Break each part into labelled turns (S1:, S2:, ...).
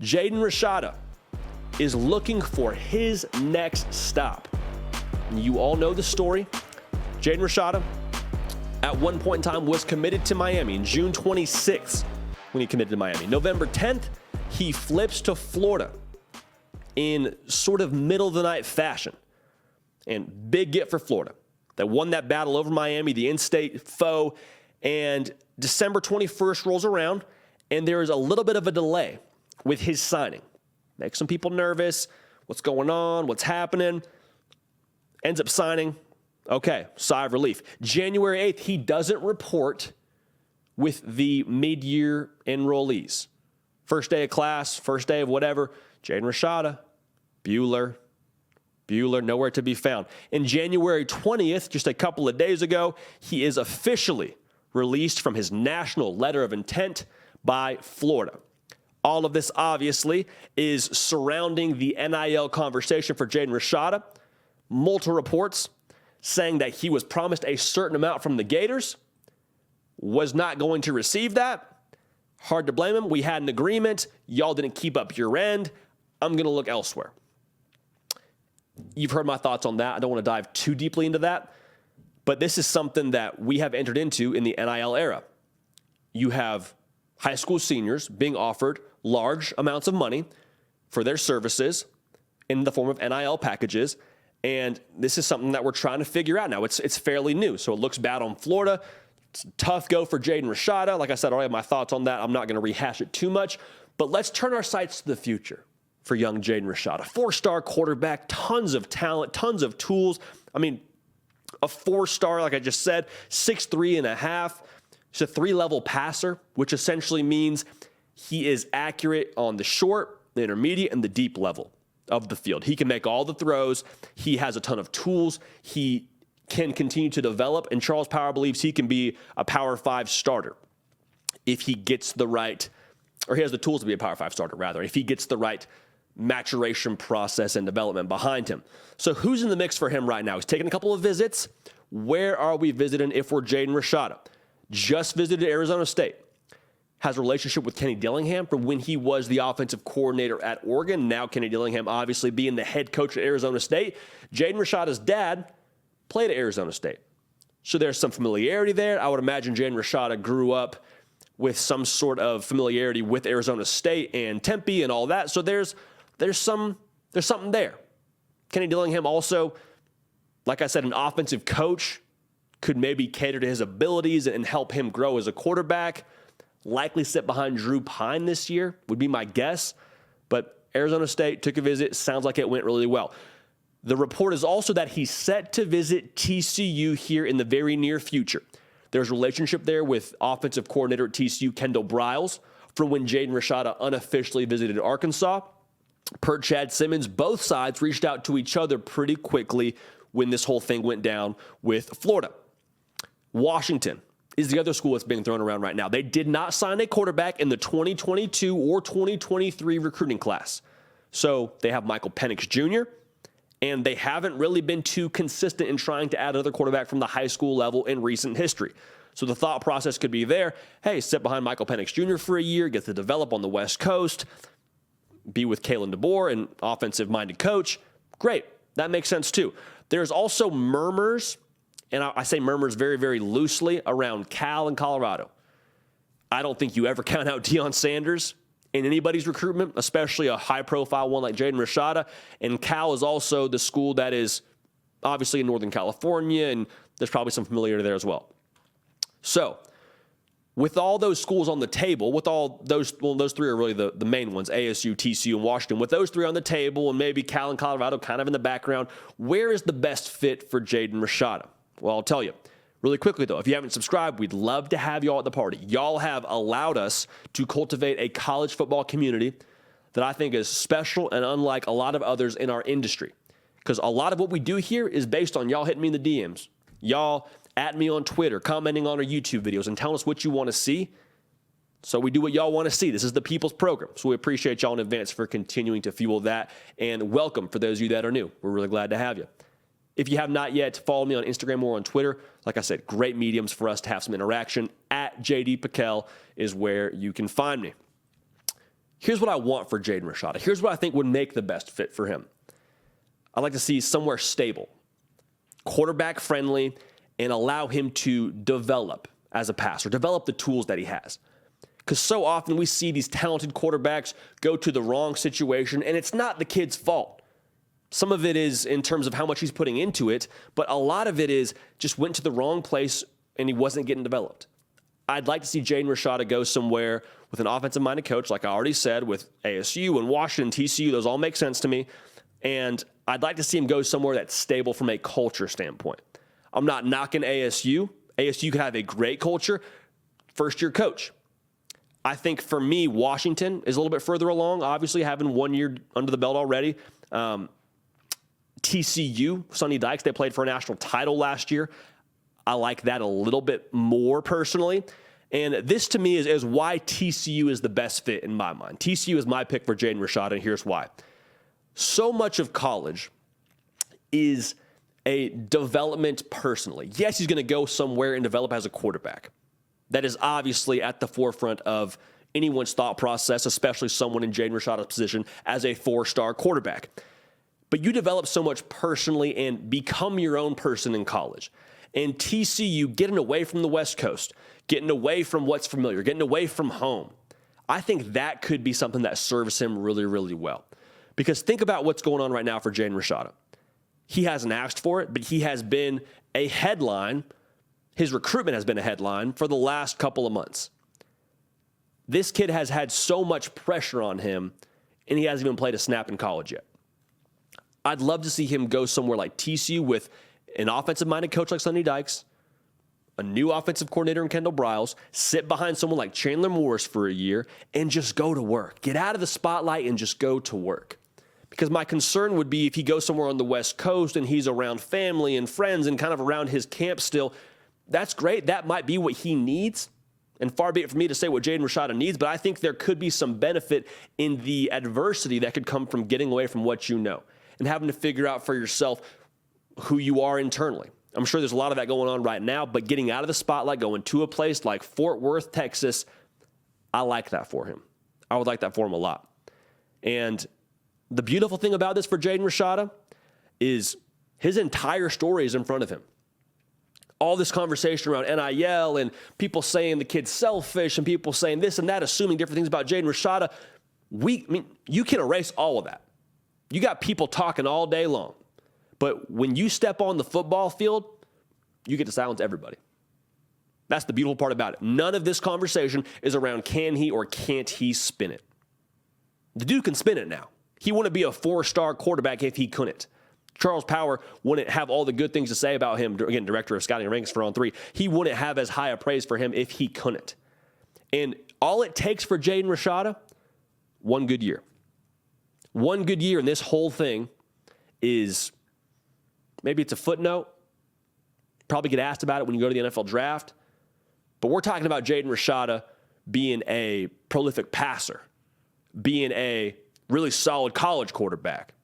S1: Jaden Rashada is looking for his next stop. And you all know the story. Jaden Rashada, at one point in time, was committed to Miami in June 26th when he committed to Miami. November 10th, he flips to Florida in sort of middle-of-the-night fashion. And big get for Florida. They won that battle over Miami, the in-state foe. And December 21st rolls around, and there is a little bit of a delay with his signing. Makes some people nervous. What's going on? What's happening? Ends up signing. Okay, sigh of relief. January 8th, he doesn't report with the mid-year enrollees. First day of class, first day of whatever. Jaden Rashada, Bueller, nowhere to be found. And January 20th, just a couple of days ago, he is officially released from his national letter of intent by Florida. All of this, obviously, is surrounding the NIL conversation for Jaden Rashada. Multiple reports saying that he was promised a certain amount from the Gators, was not going to receive that. Hard to blame him. We had an agreement. Y'all didn't keep up your end. I'm going to look elsewhere. You've heard my thoughts on that. I don't want to dive too deeply into that. But this is something that we have entered into in the NIL era. You have high school seniors being offered large amounts of money for their services in the form of NIL packages. And this is something that we're trying to figure out now. It's fairly new, so it looks bad on Florida. It's a tough go for Jaden Rashada. Like I said, I already have my thoughts on that. I'm not going to rehash it too much. But let's turn our sights to the future for young Jaden Rashada. 4-star quarterback, tons of talent, tons of tools. I mean, a 4-star, like I just said, 6'3 and a half. He's a 3-level passer, which essentially means he is accurate on the short, the intermediate, and the deep level of the field. He can make all the throws. He has a ton of tools. He can continue to develop, and Charles Power believes he can be a Power 5 starter if he gets the right, or he has the tools to be a Power 5 starter, rather, if he gets the right maturation process and development behind him. So who's in the mix for him right now? He's taking a couple of visits. Where are we visiting if we're Jaden Rashada? Just visited Arizona State. Has a relationship with Kenny Dillingham from when he was the offensive coordinator at Oregon. Now Kenny Dillingham obviously being the head coach at Arizona State. Jaden Rashada's dad played at Arizona State. So there's some familiarity there. I would imagine Jaden Rashada grew up with some sort of familiarity with Arizona State and Tempe and all that. So there's something there. Kenny Dillingham also, like I said, an offensive coach, could maybe cater to his abilities and help him grow as a quarterback. Likely sit behind Drew Pine this year, would be my guess. But Arizona State took a visit. Sounds like it went really well. The report is also that he's set to visit TCU here in the very near future. There's a relationship there with offensive coordinator at TCU, Kendall Briles, from when Jaden Rashada unofficially visited Arkansas. Per Chad Simmons, both sides reached out to each other pretty quickly when this whole thing went down with Florida. Washington is the other school that's being thrown around right now. They did not sign a quarterback in the 2022 or 2023 recruiting class. So they have Michael Penix Jr., and they haven't really been too consistent in trying to add another quarterback from the high school level in recent history. So the thought process could be there, hey, sit behind Michael Penix Jr. for a year, get to develop on the West Coast, be with Kalen DeBoer, an offensive-minded coach. Great. That makes sense too. There's also murmurs, and I say murmurs very, very loosely, around Cal and Colorado. I don't think you ever count out Deion Sanders in anybody's recruitment, especially a high-profile one like Jaden Rashada. And Cal is also the school that is obviously in Northern California, and there's probably some familiarity there as well. So with all those schools on the table, with all those, well, those three are really the main ones, ASU, TCU, and Washington. With those three on the table and maybe Cal and Colorado kind of in the background, where is the best fit for Jaden Rashada? Well, I'll tell you. Really quickly, though, if you haven't subscribed, we'd love to have y'all at the party. Y'all have allowed us to cultivate a college football community that I think is special and unlike a lot of others in our industry. Because a lot of what we do here is based on y'all hitting me in the DMs. Y'all at me on Twitter, commenting on our YouTube videos, and telling us what you want to see. So we do what y'all want to see. This is the people's program. So we appreciate y'all in advance for continuing to fuel that. And welcome for those of you that are new. We're really glad to have you. If you have not yet, follow me on Instagram or on Twitter. Like I said, great mediums for us to have some interaction. At JD Piquel is where you can find me. Here's what I want for Jaden Rashada. Here's what I think would make the best fit for him. I'd like to see somewhere stable, quarterback friendly, and allow him to develop as a passer, develop the tools that he has. Because so often we see these talented quarterbacks go to the wrong situation, and it's not the kid's fault. Some of it is in terms of how much he's putting into it, but a lot of it is just went to the wrong place and he wasn't getting developed. I'd like to see Jaden Rashada go somewhere with an offensive-minded coach, like I already said, with ASU and Washington, TCU. Those all make sense to me. And I'd like to see him go somewhere that's stable from a culture standpoint. I'm not knocking ASU. ASU could have a great culture. First-year coach. I think for me, Washington is a little bit further along, obviously having 1 year under the belt already. TCU, Sonny Dykes, they played for a national title last year. I like that a little bit more personally. And this to me is why TCU is the best fit in my mind. TCU is my pick for Jaden Rashada, and here's why. So much of college is a development personally. Yes, he's going to go somewhere and develop as a quarterback. That is obviously at the forefront of anyone's thought process, especially someone in Jaden Rashada's position as a 4-star quarterback. But you develop so much personally and become your own person in college. And TCU, getting away from the West Coast, getting away from what's familiar, getting away from home, I think that could be something that serves him really, really well. Because think about what's going on right now for Jaden Rashada. He hasn't asked for it, but he has been a headline. His recruitment has been a headline for the last couple of months. This kid has had so much pressure on him, and he hasn't even played a snap in college yet. I'd love to see him go somewhere like TCU with an offensive-minded coach like Sonny Dykes, a new offensive coordinator in Kendall Briles, sit behind someone like Chandler Morris for a year, and just go to work. Get out of the spotlight and just go to work. Because my concern would be if he goes somewhere on the West Coast and he's around family and friends and kind of around his camp still, that's great. That might be what he needs. And far be it for me to say what Jaden Rashada needs, but I think there could be some benefit in the adversity that could come from getting away from what you know and having to figure out for yourself who you are internally. I'm sure there's a lot of that going on right now, but getting out of the spotlight, going to a place like Fort Worth, Texas, I like that for him. I would like that for him a lot. And the beautiful thing about this for Jaden Rashada is his entire story is in front of him. All this conversation around NIL and people saying the kid's selfish and people saying this and that, assuming different things about Jaden Rashada, you can erase all of that. You got people talking all day long. But when you step on the football field, you get to silence everybody. That's the beautiful part about it. None of this conversation is around can he or can't he spin it. The dude can spin it now. He wouldn't be a 4-star quarterback if he couldn't. Charles Power wouldn't have all the good things to say about him. Again, director of scouting rankings for On 3. He wouldn't have as high a praise for him if he couldn't. And all it takes for Jaden Rashada, one good year. One good year, and this whole thing is, maybe it's a footnote. Probably get asked about it when you go to the NFL draft. But we're talking about Jaden Rashada being a prolific passer, being a really solid college quarterback,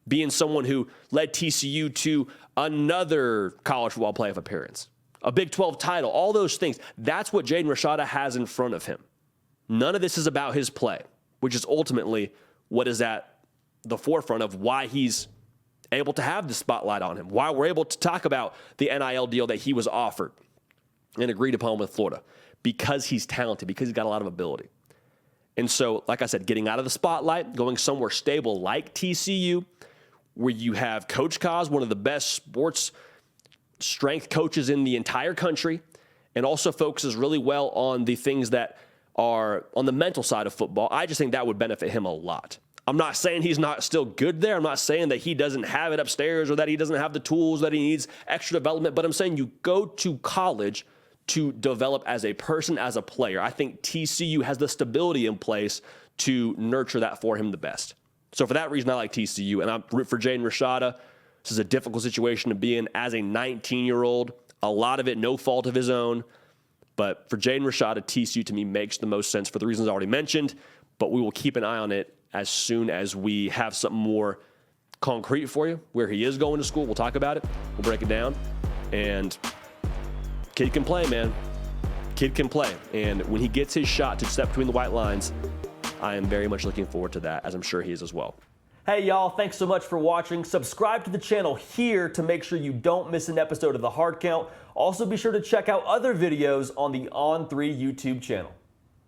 S1: being someone who led TCU to another college football playoff appearance, a Big 12 title, all those things. That's what Jaden Rashada has in front of him. None of this is about his play, which is ultimately what is at the forefront of why he's able to have the spotlight on him, why we're able to talk about the NIL deal that he was offered and agreed upon with Florida, because he's talented, because he's got a lot of ability. And so, like I said, getting out of the spotlight, going somewhere stable like TCU, where you have Coach Kaz, one of the best sports strength coaches in the entire country, and also focuses really well on the things that are on the mental side of football. I just think that would benefit him a lot. I'm not saying he's not still good there. I'm not saying that he doesn't have it upstairs or that he doesn't have the tools, that he needs extra development, but I'm saying you go to college to develop as a person, as a player. I think TCU has the stability in place to nurture that for him the best. So for that reason, I like TCU, and I'm root for Jaden Rashada. This is a difficult situation to be in as a 19-year-old. A lot of it, no fault of his own. But for Jaden Rashada, TCU to me makes the most sense for the reasons I already mentioned, but we will keep an eye on it as soon as we have something more concrete for you, where he is going to school. We'll talk about it. We'll break it down. And kid can play, man. Kid can play. And when he gets his shot to step between the white lines, I am very much looking forward to that, as I'm sure he is as well. Hey y'all, thanks so much for watching. Subscribe to the channel here to make sure you don't miss an episode of The Hard Count. Also be sure to check out other videos on the On3 YouTube channel.